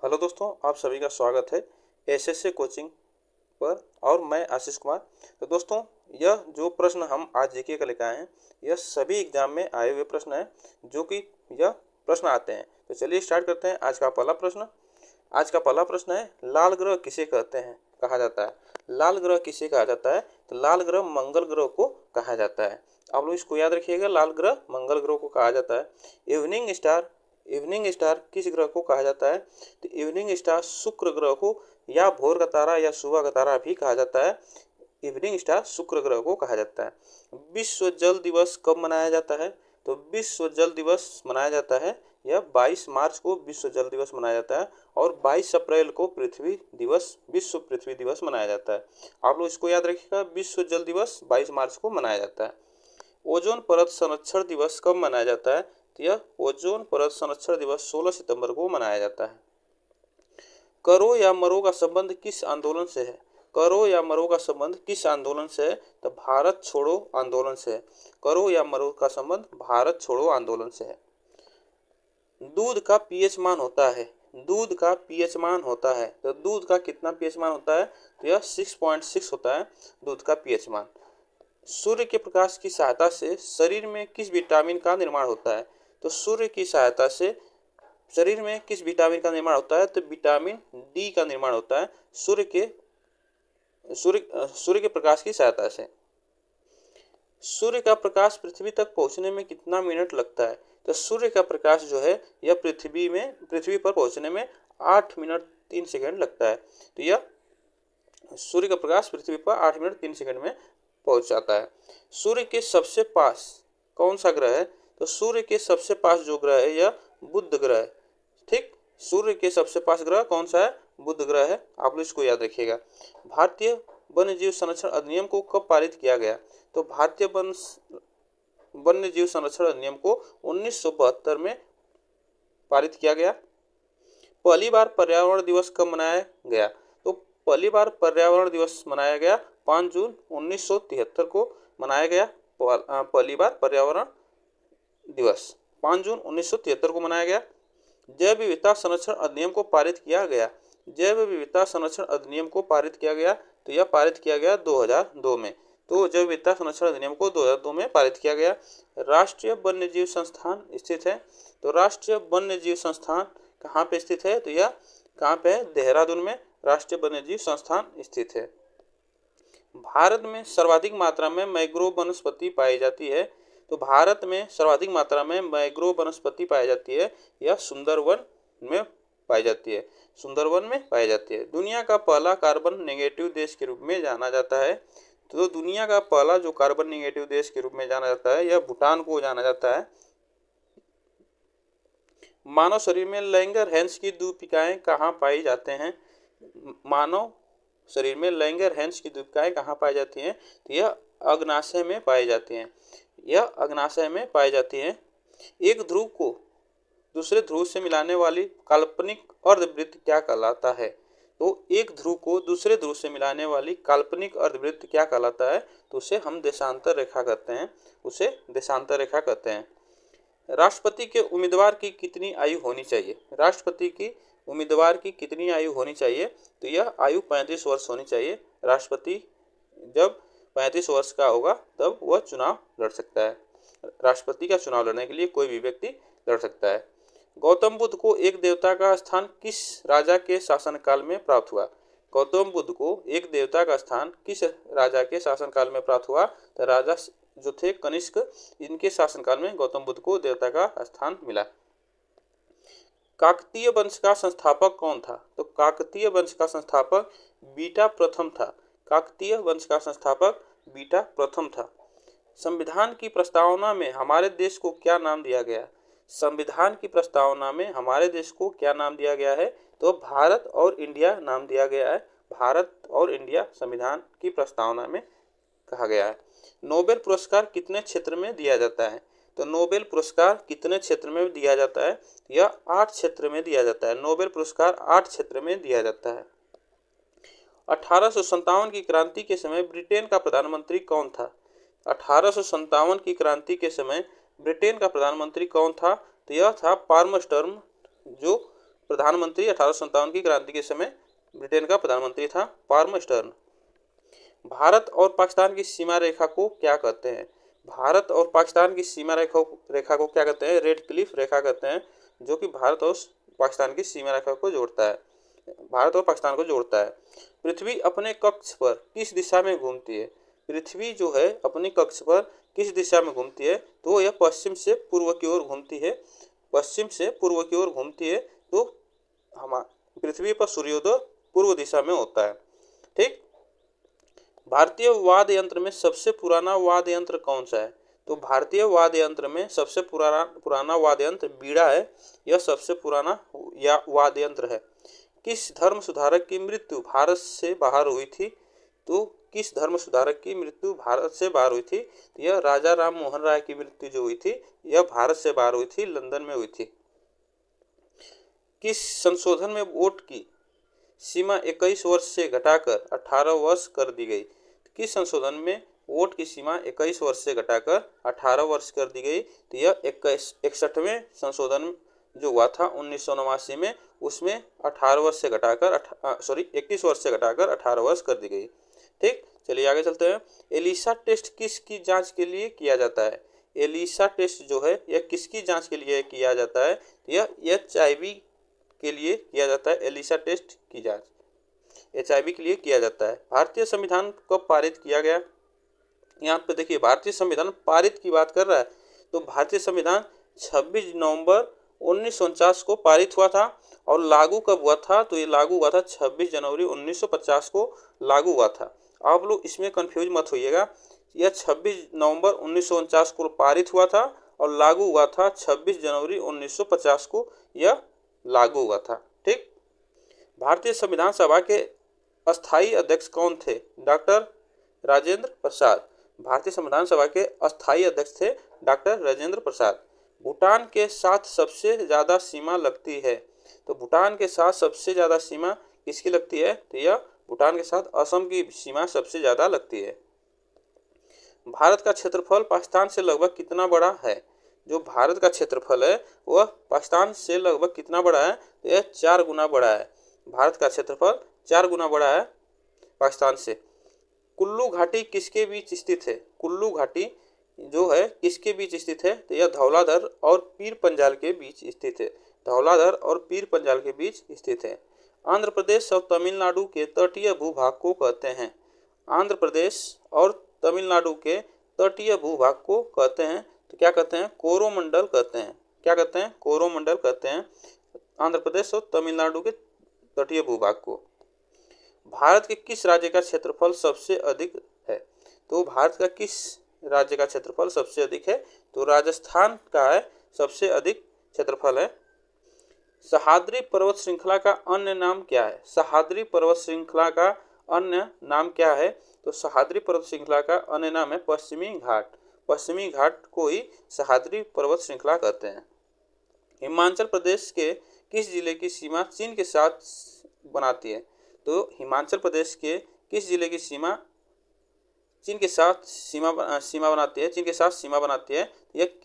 Hello दोस्तों, आप सभी का स्वागत है एसएससी कोचिंग पर और मैं आशीष कुमार। तो दोस्तों, यह जो प्रश्न हम आज जीके का लेकर आए हैं, यह सभी एग्जाम में आए हुए प्रश्न हैं जो कि यह प्रश्न आते हैं। तो चलिए स्टार्ट करते हैं। आज का पहला प्रश्न है, लाल ग्रह किसे कहते हैं, कहा जाता है। लाल ग्रह किसे कहा जाता है? तो लाल ग्रह मंगल ग्रह को कहा जाता है। आप लोग इसको याद रखिएगा, लाल ग्रह मंगल ग्रह को कहा जाता है। इवनिंग स्टार किस ग्रह को कहा जाता है? तो इवनिंग स्टार शुक्र ग्रह को या भोर का तारा या सुबह का तारा भी कहा जाता है। इवनिंग स्टार शुक्र ग्रह को कहा जाता है। विश्व जल दिवस कब मनाया जाता है? तो विश्व जल दिवस मनाया जाता है, यह 22 मार्च को विश्व जल दिवस मनाया जाता है और 22 अप्रैल को विश्व पृथ्वी दिवस मनाया जाता है। आप लोग इसको याद रखिएगा, विश्व जल दिवस 22 मार्च को मनाया जाता है। ओजोन परत संरक्षण दिवस कब मनाया जाता है? तो यह ओजोन परत संरक्षण दिवस 16 सितंबर को मनाया जाता है। करो या मरो का संबंध किस आंदोलन से है? करो या मरो का संबंध किस आंदोलन से है? तो भारत छोड़ो आंदोलन से है। करो या मरो का संबंध भारत छोड़ो आंदोलन से है। दूध का पीएच मान होता है। दूध का पीएच मान होता है, तो दूध का कितना पीएच मान होता है? तो यह 6.6 होता है दूध का पीएच मान। सूर्य के प्रकाश की सहायता से शरीर में किस विटामिन का निर्माण होता है? तो सूर्य की सहायता से शरीर में किस विटामिन का निर्माण होता है? तो विटामिन डी का निर्माण होता है सूर्य के प्रकाश की सहायता से। सूर्य का प्रकाश पृथ्वी तक पहुंचने में कितना मिनट लगता है? तो सूर्य का प्रकाश जो है यह पृथ्वी पर पहुंचने में 8 मिनट 3 सेकंड लगता है। तो यह सूर्य का प्रकाश पृथ्वी पर 8 मिनट 3 सेकंड में पहुंच जाता है। सूर्य के सबसे पास कौन सा ग्रह है? तो सूर्य के सबसे पास जो ग्रह है यह बुध ग्रह है। ठीक, सूर्य के सबसे पास ग्रह कौन सा है? बुध ग्रह है। आप लोग इसको याद रखिएगा। भारतीय वन्य जीव संरक्षण अधिनियम को कब पारित किया गया? तो भारतीय वन्य जीव संरक्षण अधिनियम को 1972 में पारित किया गया। पहली बार पर्यावरण दिवस कब मनाया गया? तो पहली बार पर्यावरण दिवस मनाया गया 5 जून 1973 को मनाया गया। पहली बार पर्यावरण दिवस 5 जून 1973 को मनाया गया। जैव विविधता संरक्षण अधिनियम को पारित किया गया। जैव विविधता संरक्षण अधिनियम को पारित किया गया, तो यह पारित किया गया 2002 में। तो जैव विविधता संरक्षण अधिनियम को 2002 में पारित किया गया। राष्ट्रीय वन्य जीव संस्थान स्थित है। तो राष्ट्रीय वन्य जीव संस्थान कहाँ पे स्थित है? तो यह कहाँ पे है? देहरादून में राष्ट्रीय वन्य जीव संस्थान स्थित है। भारत में सर्वाधिक मात्रा में मैंग्रोव वनस्पति पाई जाती है। तो भारत में सर्वाधिक मात्रा में मैंग्रोव वनस्पति पाई जाती है, यह सुंदरवन में पाई जाती है। सुंदरवन में पाई जाती है। दुनिया का पहला कार्बन नेगेटिव देश के रूप में जाना जाता है। तो दुनिया का पहला जो कार्बन नेगेटिव देश के रूप में जाना जाता है, यह भूटान को जाना जाता है। मानव शरीर में लैंगर-हैंस की द्वीपिकाएं कहाँ पाई जाते हैं? मानव शरीर में लैंगर-हैंस की द्वीपिकाएं कहाँ पाई जाती हैं? तो यह अग्नाशय में पाई जाती हैं। यह अग्नाशय में पाई जाती हैं। एक ध्रुव को दूसरे ध्रुव से मिलाने वाली काल्पनिक अर्धवृत्त क्या कहलाता है? तो एक ध्रुव को दूसरे ध्रुव से मिलाने वाली काल्पनिक अर्धवृत्त क्या कहलाता है? तो उसे हम देशांतर रेखा कहते हैं। उसे देशांतर रेखा कहते हैं। राष्ट्रपति के उम्मीदवार की कितनी आयु होनी चाहिए? राष्ट्रपति की उम्मीदवार की कितनी आयु होनी चाहिए? तो यह आयु 35 वर्ष होनी चाहिए। राष्ट्रपति जब 35 वर्ष का होगा तब वह चुनाव लड़ सकता है। राष्ट्रपति का चुनाव लड़ने के लिए कोई भी व्यक्ति लड़ सकता है। गौतम बुद्ध को एक देवता का स्थान किस राजा के शासनकाल में प्राप्त हुआ? गौतम बुद्ध को एक देवता का स्थान किस राजा के शासनकाल में प्राप्त हुआ? तो राजा जो थे कनिष्क, इनके शासनकाल में गौतम बुद्ध को देवता का स्थान मिला। काकतीय वंश का संस्थापक कौन था? तो काकतीय वंश का संस्थापक बीटा प्रथम था। काकतीय वंश का संस्थापक बीटा प्रथम था। संविधान की प्रस्तावना में हमारे देश को क्या नाम दिया गया? संविधान की प्रस्तावना में हमारे देश को क्या नाम दिया गया है? तो भारत और इंडिया नाम दिया गया है। भारत और इंडिया संविधान की प्रस्तावना में कहा गया है। नोबेल पुरस्कार कितने क्षेत्र में दिया जाता है? तो नोबेल पुरस्कार कितने क्षेत्र में दिया जाता है? यह 8 क्षेत्र में दिया जाता है। नोबेल पुरस्कार 8 क्षेत्र में दिया जाता है। 1857 की क्रांति के समय ब्रिटेन का प्रधानमंत्री कौन था? 1857 की क्रांति के समय ब्रिटेन का प्रधानमंत्री कौन था? तो यह था पाल्मस्टर्म, जो प्रधानमंत्री 1857 की क्रांति के समय ब्रिटेन का प्रधानमंत्री था पाल्मस्टर्न। भारत और पाकिस्तान की सीमा रेखा को क्या कहते हैं? भारत और पाकिस्तान की सीमा रेखा को क्या कहते हैं? रेड क्लिफ रेखा कहते हैं, जो कि भारत और पाकिस्तान की सीमा रेखा को जोड़ता है, भारत और पाकिस्तान को जोड़ता है। पृथ्वी अपने कक्ष पर किस दिशा में घूमती है? पृथ्वी जो है अपनी कक्ष पर किस दिशा में घूमती है? तो यह पश्चिम से पूर्व की ओर घूमती है, पश्चिम से पूर्व की ओर घूमती है। तो पृथ्वी पर सूर्योदय पूर्व दिशा में होता है। ठीक। भारतीय वाद्य यंत्र में सबसे पुराना वाद्य यंत्र कौन सा है? तो भारतीय वाद्य यंत्र में सबसे पुराना वाद्य यंत्र बीड़ा है। यह सबसे पुराना वाद्य यंत्र है। किस धर्म सुधारक की मृत्यु भारत से बाहर हुई थी? तो किस धर्म सुधारक की मृत्यु भारत से बाहर हुई थी? यह राजा राम मोहन राय की मृत्यु जो हुई थी, यह भारत से बाहर हुई थी, लंदन में हुई थी। किस संशोधन में वोट की सीमा 21 वर्ष से घटाकर 18 वर्ष कर दी गई? किस संशोधन में वोट की सीमा 21 वर्ष से घटाकर 18 वर्ष कर दी गई? तो यह 61वें संशोधन जो हुआ था 1989 में, उसमें 18 वर्ष से घटाकर 21 वर्ष से घटाकर 18 वर्ष कर दी गई। ठीक। चलिए आगे चलते हैं। एलिसा टेस्ट किसकी जांच के लिए किया जाता है? एलिसा टेस्ट जो है यह किसकी जांच के लिए किया जाता है? यह HIV के लिए किया जाता है। एलिसा टेस्ट की जांच HIV के लिए किया जाता है। भारतीय संविधान कब पारित किया गया? यहाँ पे देखिए, भारतीय संविधान पारित की बात कर रहा है, तो भारतीय संविधान 26 नवंबर 1949 को पारित हुआ था। और लागू कब हुआ था? तो ये लागू हुआ था 26 जनवरी 1950 को लागू हुआ था। आप लोग इसमें कंफ्यूज मत होइएगा। यह 26 नवंबर 1949 को पारित हुआ था और लागू हुआ था 26 जनवरी 1950 को यह लागू हुआ था। ठीक। भारतीय संविधान सभा के अस्थायी अध्यक्ष कौन थे? डॉक्टर राजेंद्र प्रसाद। भारतीय संविधान सभा के अस्थायी अध्यक्ष थे डॉक्टर राजेंद्र प्रसाद। भूटान के साथ सबसे ज्यादा सीमा लगती है? तो भूटान के साथ सबसे ज्यादा सीमा किसकी लगती है? तो यह भूटान के साथ असम की सीमा सबसे ज्यादा लगती है। भारत का क्षेत्रफल पाकिस्तान से लगभग कितना बड़ा है? जो भारत का क्षेत्रफल है वह पाकिस्तान से लगभग कितना बड़ा है? तो यह 4 गुना बड़ा है। भारत का क्षेत्रफल 4 गुना बड़ा है पाकिस्तान से। कुल्लू घाटी किसके बीच स्थित है? कुल्लू घाटी जो है किसके बीच स्थित है? तो यह धौलाधर और पीर पंजाल के बीच स्थित है। धौलाधर और पीर पंजाल के बीच स्थित है। आंध्र प्रदेश और तमिलनाडु के तटीय भूभाग को कहते हैं? आंध्र प्रदेश और तमिलनाडु के तटीय भूभाग को कहते हैं, तो क्या कहते हैं? कोरोमंडल कहते हैं। क्या कहते हैं? कोरोमंडल कहते हैं आंध्र प्रदेश और तमिलनाडु के तटीय भूभाग को। भारत के किस राज्य का क्षेत्रफल सबसे अधिक है? तो भारत का किस राज्य का क्षेत्रफल सबसे अधिक है? तो राजस्थान का है, सबसे अधिक क्षेत्रफल है। सह्याद्री पर्वत श्रृंखला का अन्य नाम क्या है? सह्याद्री पर्वत श्रृंखला का अन्य नाम क्या है? तो सह्याद्री पर्वत श्रृंखला का अन्य नाम है पश्चिमी घाट। पश्चिमी घाट को ही सह्याद्री पर्वत श्रृंखला कहते हैं। हिमाचल प्रदेश के किस जिले की सीमा चीन के साथ बनाती है? तो हिमाचल प्रदेश के किस जिले की सीमा चीन के साथ सीमा बनाती है? चीन के साथ सीमा बनाती है यह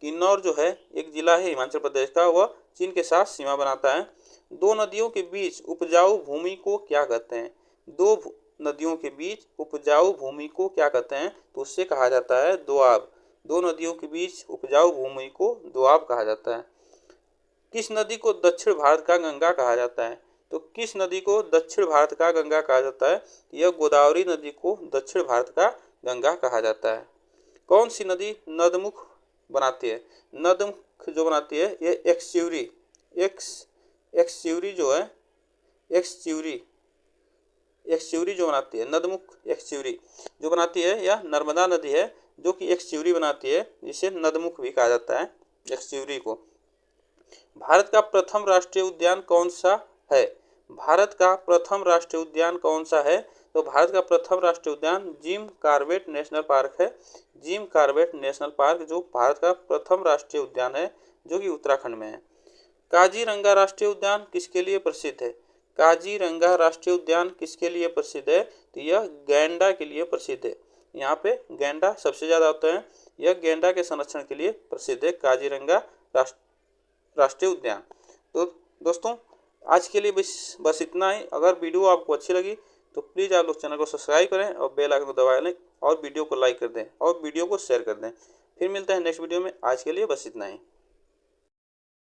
किन्नौर जो है एक जिला है हिमाचल प्रदेश का, वह चीन के साथ सीमा बनाता है। दो नदियों के बीच उपजाऊ भूमि को क्या कहते हैं? दो नदियों के बीच उपजाऊ भूमि को क्या कहते हैं? तो उससे कहा जाता है दोआब। दो नदियों के बीच उपजाऊ भूमि को दोआब कहा जाता है। किस नदी को दक्षिण भारत का गंगा कहा जाता है? तो किस नदी को दक्षिण भारत का गंगा कहा जाता है? यह गोदावरी नदी को दक्षिण भारत का गंगा कहा जाता है। कौन सी नदी नदमुख बनाती है? नदमुख जो बनाती है यह एक्सच्यूरी जो है, एक्सच्यूरी जो बनाती है, नदमुख एक्सच्यूरी जो बनाती है यह नर्मदा नदी है, जो कि एक्सच्यूरी बनाती है, जिसे नदमुख भी कहा जाता है एक्सच्यूरी को। भारत का प्रथम राष्ट्रीय उद्यान कौन सा है? भारत का प्रथम राष्ट्रीय उद्यान कौन सा है? तो भारत का प्रथम राष्ट्रीय उद्यान जिम कॉर्बेट नेशनल पार्क है। जिम कॉर्बेट नेशनल पार्क जो भारत का प्रथम राष्ट्रीय उद्यान है, जो कि उत्तराखंड में है। काजीरंगा राष्ट्रीय उद्यान किसके लिए प्रसिद्ध है? काजीरंगा राष्ट्रीय उद्यान किसके लिए प्रसिद्ध है? तो यह गैंडा के लिए प्रसिद्ध है। यहाँ पे गैंडा सबसे ज्यादा होता है, यह गैंडा के संरक्षण के लिए प्रसिद्ध है काजीरंगा राष्ट्रीय उद्यान। तो दोस्तों आज के लिए बस इतना ही। अगर वीडियो आपको अच्छी लगी तो प्लीज़ आप लोग चैनल को सब्सक्राइब करें और बेल आइकन को दबा लें और वीडियो को लाइक कर दें और वीडियो को शेयर कर दें। फिर मिलते हैं नेक्स्ट वीडियो में। आज के लिए बस इतना ही।